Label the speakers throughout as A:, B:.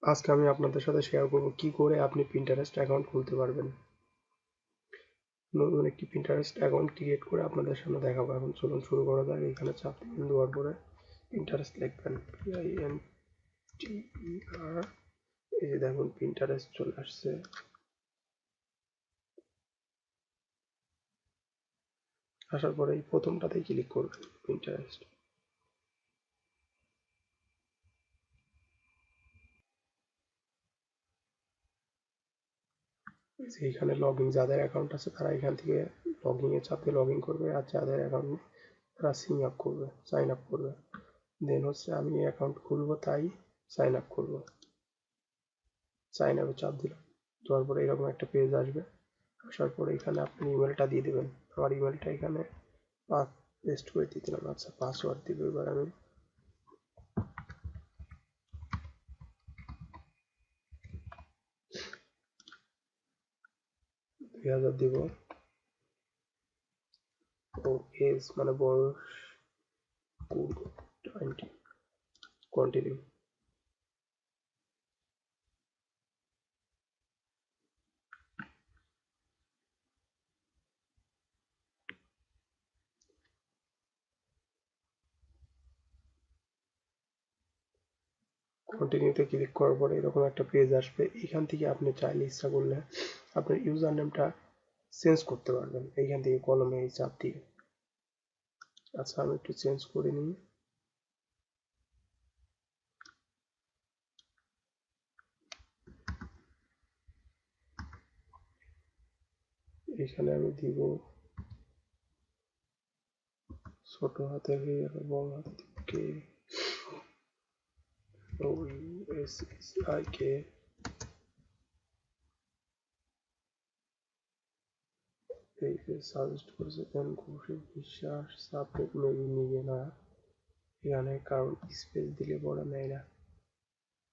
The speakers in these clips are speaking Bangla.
A: আজকে আমি আপনাদের সাথে শেয়ার করব কি করে আপনি পিন্টারেস্ট অ্যাকাউন্ট খুলতে পারবেন। নতুন একটি পিন্টারেস্ট অ্যাকাউন্ট ক্রিয়েট করে আপনাদের সামনে দেখাবো। এখন চলুন শুরু করা যাক। এখানে চাপ দিবেন, দেওয়ার পরে পিন্টারেস্ট লিখবেন, PINTER। এই যে দেখুন পিন্টারেস্ট চলে আসছে। আসার পরে এই প্রথমটাতেই ক্লিক করবেন, পিন্টারেস্ট। এইখানে লগ ইন, যাদের অ্যাকাউন্ট আছে তারা এখান থেকে লগ ইনে চাপ দিয়ে লগ ইন করবে, আর যাদের অ্যাকাউন্ট নেই তারা সাইন আপ করবে। দেন হচ্ছে আমি অ্যাকাউন্ট খুলবো তাই সাইন আপ করবো। সাইন আপে চাপ দিলাম, দেওয়ার পরে এরকম একটা পেজ আসবে। আসার পরে এখানে আপনি ইমেলটা দিয়ে দেবেন। আমার ইমেলটা এখানে পেস্ট করে দিয়ে দিলাম। আচ্ছা, পাসওয়ার্ড দিব এবার আমি। 2000 দিব। ও এজ মানে বয়স 20। কন্টিনিউ। কন্টিনিউতে ক্লিক করার পরে এরকম একটা পেজ আসবে। এখান থেকে আপনি চাইলে ইচ্ছা করলে আপনার ইউজার নেমটা চেঞ্জ করতে পারবেন এইখান থেকে কলমে এই চাপ দিয়ে। আচ্ছা, আমি একটু চেঞ্জ করে নিই। এখানে আমি দিব ছোট হাতের বড় হাতের কে, ও এস এস আই কে। এই যে সাজেস্ট করেছে দেন কৌশিক বিশ্বাস, সাবজেক্ট মেবি নিবে না এখানে, কারণ স্পেস দিলে পড়া নেয় না।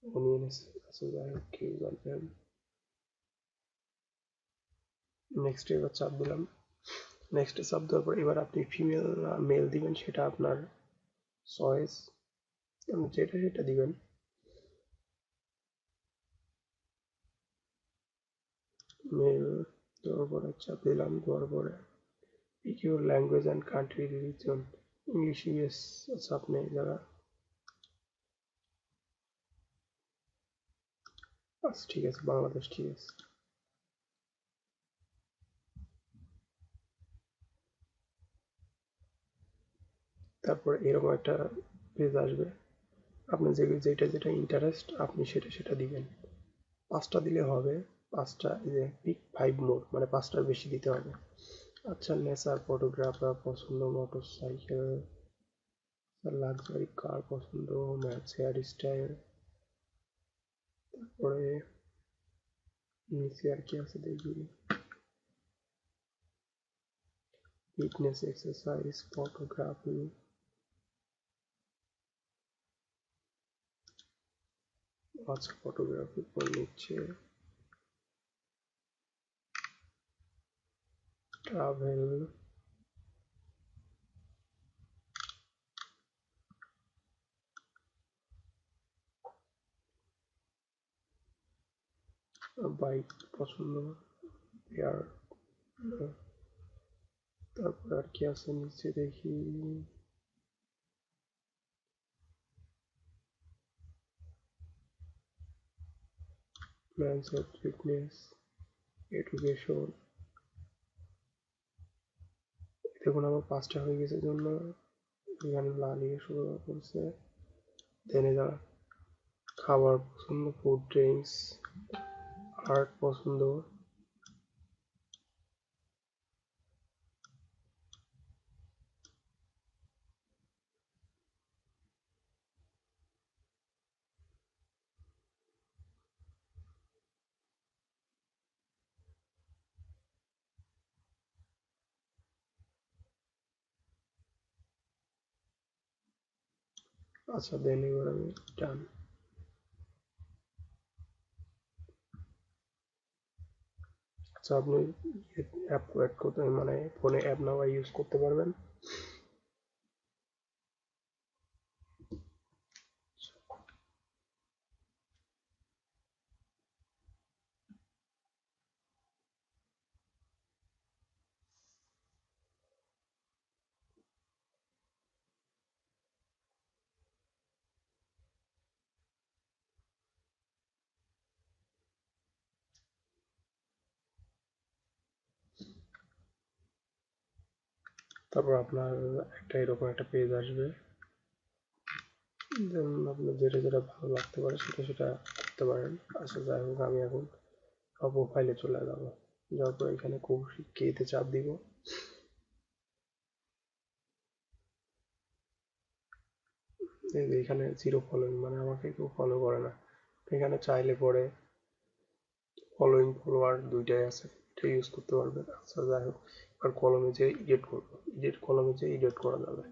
A: উনি এনেছে, আচ্ছা যাই হোক, কেউ জানবেন। নেক্সট এবার চাপ দিলাম। নেক্সটে চাপ দেওয়ার পর এবার আপনি ফিমেল না মেল দিবেন সেটা আপনার চয়েস, আপনি যেটা সেটা দিবেন। মেল দেওয়ার পরে চাপ দিলাম, দেওয়ার পরে pick your language and country region, English US. আচ্ছা, আপনি এই জায়গা, আচ্ছা ঠিক আছে, বাংলাদেশ ঠিক আছে। তারপরে এরকম একটা পেজ আসবে। আপনি যেটা যেটা ইন্টারেস্ট আপনি সেটা সেটা দিবেন। 5টা দিলে হবে। 5টা, এই যে পিক 5 মোর মানে 5টার বেশি দিতে হবে। আচ্ছা, নেচার ফটোগ্রাফার পছন্দ, মোটরসাইকেল, লাক্সারি কার পছন্দ, ম্যাচ হেয়ার স্টাইল। তারপরে নিচে আর কি আছে দেখি, ফিটনেস, এক্সারসাইজ, ফটোগ্রাফি। আচ্ছা, ফটোগ্রাফি করে নিচ্ছে। ট্রাভেল, বাইক পছন্দ, এয়ার। তারপরে আর কি আছে নিচে দেখি, মেন্স, ফিটনেস, এডুকেশন। দেখুন আমার 5টা হয়ে গেছে জন্য এখানে লাল ইয়ে শুরু করছে। দেন এরা খাবার পছন্দ, ফুড ড্রিঙ্কস, আর্ট পছন্দ। আচ্ছা, দেন এবার আমি ডান। আচ্ছা, আপনি অ্যাপ অ্যাড করতে মানে ফোনে অ্যাপ নাও ইউজ করতে পারবেন। তারপর আপনার একটা এরকম একটা পেজ আসবে, দেন আপনার যেটা যেটা ভালো লাগতে পারে সেটা সেটা করতে পারেন। আচ্ছা যাই হোক, আমি এখন প্রোফাইলে চলে যাব। যাওয়ার পর এখানে কৌশিক কে তে চাপ দিব। এখানে জিরো ফলোইং, মানে আমাকে কেউ ফলো করে না। এখানে চাইলে পরে ফলোইং ফলোয়ার দুইটাই আছে, এটা ইউজ করতে পারবেন। আচ্ছা যাই হোক, এবার কলমে যে এডিট করবো, কলমে যে এডিট করা যাবে।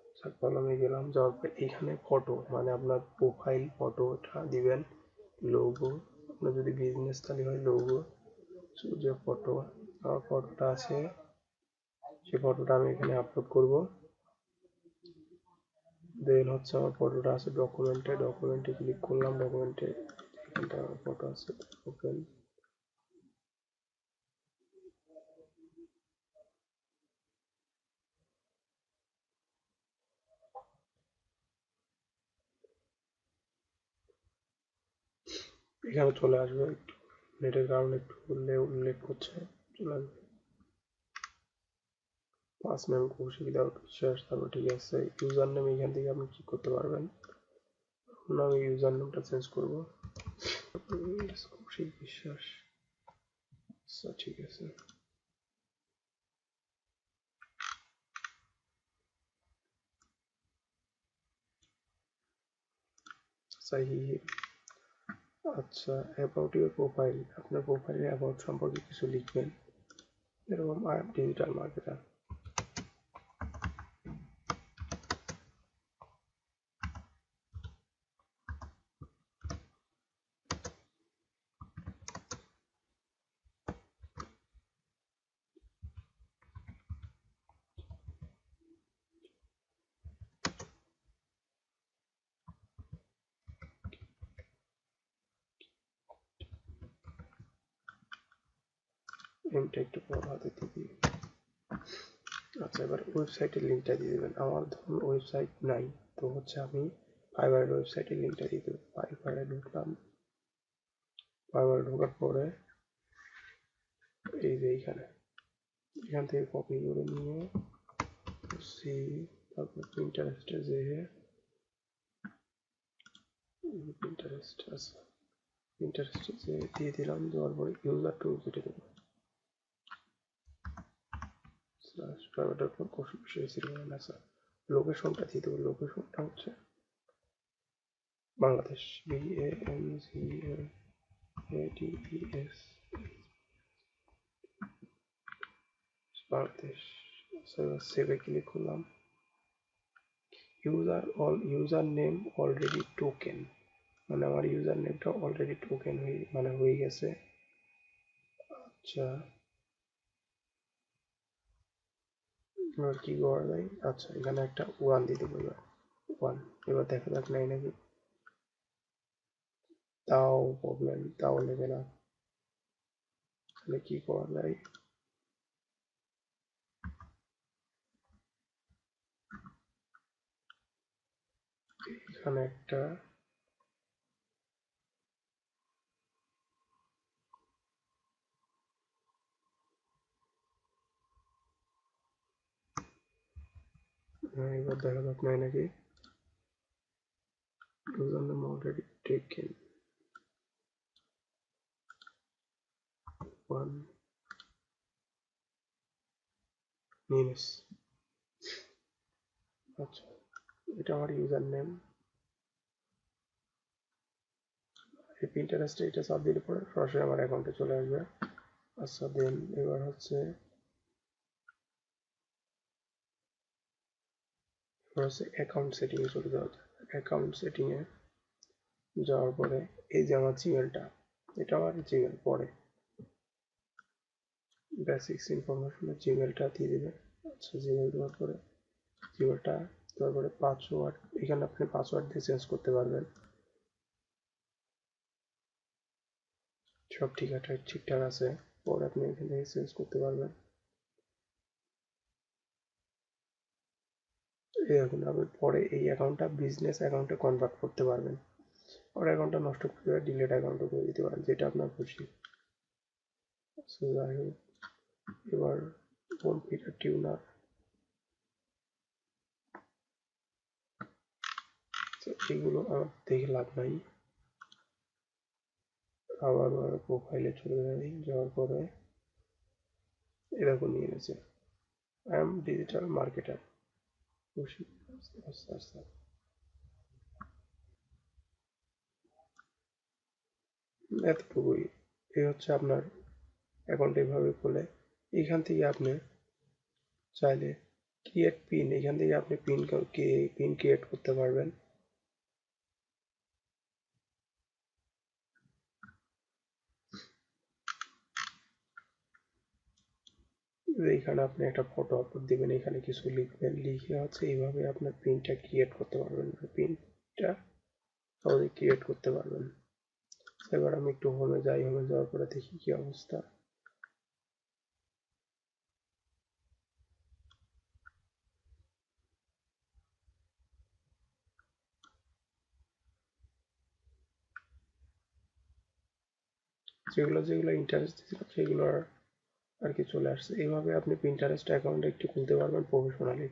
A: আচ্ছা কলমে গেলাম, যাওয়ার পর এখানে ফটো, মানে আপনার প্রোফাইল ফটোটা দিবেন, লোগো, আপনার যদি বিজনেস তাহলে হয় লোগো, যে ফটো, আমার ফটোটা আছে সেই ফটোটা আমি এখানে আপলোড করব। দেন হচ্ছে আমার ফটোটা আছে ডকুমেন্টে, ডকুমেন্টে ক্লিক করলাম, ডকুমেন্টে এখানটা আমার ফটো আছে, ওপেন। এখানে চলে আসবে, একটু নেটের কারণে একটু উল্লেখ করছে, চলে আসবে। ফার্স্ট নেম কৌশিক উইদাউট বিশ্বাস, তারপর ঠিক আছে। ইউজার নেম এখান থেকে আপনি ঠিক করতে পারবেন। আমি ইউজার নেমটা চেঞ্জ করবো, কৌশিক বিশ্বাস। আচ্ছা ঠিক আছে। আচ্ছা অ্যাবাউট ইউর প্রোফাইল, আপনার প্রোফাইলে অ্যাবাউট সম্পর্কে কিছু লিখবেন, এরকম আই এম ডিজিটাল মার্কেটার। লিঙ্কটা একটু বড় হাতে দিয়ে দিই। আচ্ছা এবার ওয়েবসাইটের লিঙ্কটা দিয়ে দেবেন। আমার ধরুন ওয়েবসাইট নাই, তো হচ্ছে আমি ফাইবারের ওয়েবসাইটের লিঙ্কটা দিয়ে দেবো। ফাইবারে ঢুকলাম, ফাইবারে ঢোকার পরে এই যে এখান থেকে কপি করে নিয়ে সি, তারপর পিন্টারেস্টে যেয়ে পিন্টারেস্ট আছে, পিন্টারেস্টে যে দিয়ে দিলাম, দেওয়ার পরে ইউজার টুল কেটে দেবো। প্রাইভেটের পর কৌশিক বিশ্বাস। লোকেশনটা দিয়ে দেবো, লোকেশনটা হচ্ছে বাংলাদেশ, BANGLADES, বাংলাদেশ। সেভে ক্লিক করলাম। ইউজার নেম অলরেডি টোকেন, মানে আমার ইউজার নেমটা অলরেডি টোকেন হয়ে গেছে। আচ্ছা এবার কি করা যায়, আচ্ছা এখানে একটা ওয়ান দিয়ে দেবো, এবার ওয়ান। এবার দেখা যাক নাই নাকি, তাও প্রবলেম, তাও নেবে না। তাহলে কি করা যায়, এখানে একটা এবার দেখা যাক নাই নাকি, user name already taken, one minute. আচ্ছা এটা আমার ইউজার নেম, এই পিন্টারেস্টে এটা চাপ দিলে পরে সরাসরি আমার অ্যাকাউন্টে চলে আসবে। আচ্ছা দেন এবার হচ্ছে অ্যাকাউন্ট সেটিং এ চলে যাওয়া যায়। অ্যাকাউন্ট সেটিং এ যাওয়ার পরে এই যে আমার জিমেলটা, এটা আমার জিমেল, পরে বেসিক্স ইনফরমেশনের জিমেলটা দিয়ে দেবে। আচ্ছা জিমেল দেওয়ার পরে জিমেলটা দেওয়ার পরে পাসওয়ার্ড, এখানে আপনি পাসওয়ার্ড দিয়ে চেঞ্জ করতে পারবেন। সব ঠিকঠাক আছে, পরে আপনি এখান থেকে চেঞ্জ করতে পারবেন। এখন আপনি পরে এই অ্যাকাউন্টটা বিজনেস অ্যাকাউন্টে কনভার্ট করতে পারবেন, পরে অ্যাকাউন্টটা নষ্ট করতে পারেন, ডিলেট অ্যাকাউন্টও করে দিতে পারেন, যেটা আপনার খুশি। যাই হোক এবার কম্পিউটার টিউনার, এগুলো আমার দেখে লাভ নাই। আবার প্রোফাইলে চলে যাই, যাওয়ার পরে এরকম নিয়ে গেছে আই এম ডিজিটাল মার্কেটার। আচ্ছা আচ্ছা, এতটুকুই। এই হচ্ছে আপনার অ্যাকাউন্ট এইভাবে খুলে। এইখান থেকে আপনি চাইলে ক্রিয়েট পিন, এখান থেকে আপনি পিন ক্রিয়েট করতে পারবেন। এইখানে আপনি একটা ফটো আপলোড দিবেন, এখানে কিছু লিখবেন, লিখে হচ্ছে এইভাবে আপনার পিনটা ক্রিয়েট করতে পারবেন, পিনটা সহজে ক্রিয়েট করতে পারবেন। এবার আমি একটু হোমে যাই, হোমে যাওয়ার পরে দেখি কি অবস্থা। যেগুলো যেগুলো ইন্টারেস্ট দিয়েছিলাম সেগুলো আর কি চলে আসছে। এইভাবে আপনি পিন্টারেস্ট অ্যাকাউন্ট একটু খুলতে পারবেন প্রফেশনালি।